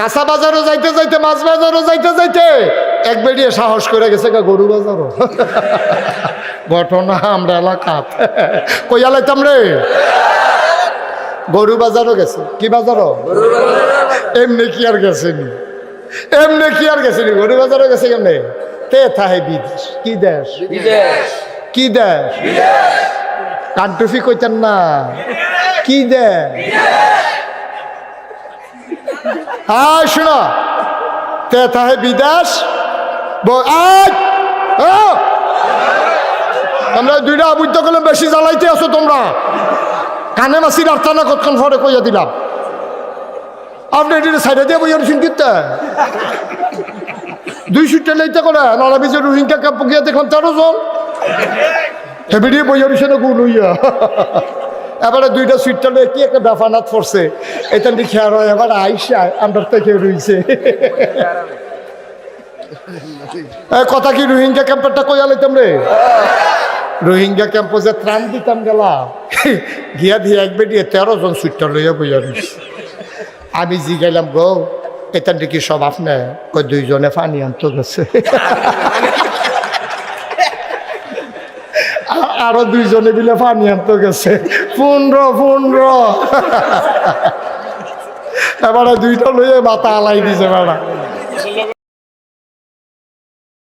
কাঁচা বাজারও যাইতে যাইতে, মাছ বাজারও যাইতে যাইতে এক বেরিয়ে সাহস করে গেছে গরু বাজারও। ঘটনা আমরা এলাকা কইয়া লাইতাম রে, গরু বাজারও গেছে। কি বাজারও? এমনি কি আর গেছেনি, এমনি কি আর গেছেনি, গরু বাজারও গেছে কেমনে? তে থাহে বিদেশ। কি দেশ? কি দেশ? কান্ট্রি কইতেন না, কি দেশ? হ্যাঁ শোনো, তে থাহে বিদেশ। আমরা দুইটা বুঝতে করলে বেশি জ্বালাইতে আছো তোমরা। কানে মাসির আর্থানা কতক্ষণ পরে কইয়া দিলাম। আপনি এটা সাইডে দিয়ে বইয়া রুহিন কিনতে 2 সুটটা লইতে করে নালা বিজে রোহিঙ্গা ক্যাম্প গিয়ে দেখলাম 13 জন হেবিডিয়ে বইয়া রুছে না গুণ হইয়া। এবারে 2টা সুইটটা লয়ে কি একটা ব্যাপানাত পড়ছে, এটা খেয়াল হয়। এবার আইসা আমরা থেকে রইছে। কথা কি রোহিঙ্গা ক্যাম্পেরটা কইয়া লইতাম রে। রোহিঙ্গা ক্যাম্প যে ত্রাণ দিতাম গেলাম, গিয়া দিয়ে এক বেডিয়ে 13 জন সুইটটা লইয়া বইয়া রইছে। আমি জিগাইলাম গো এটা কি সব আপনি? কই 2 জনে পানি আনতে গেছে, আরো 2 জনে মিলে পানি আনতে গেছে। 15 এবারে 2টা লইয়া মাথা আলাই দিছে বেড়া।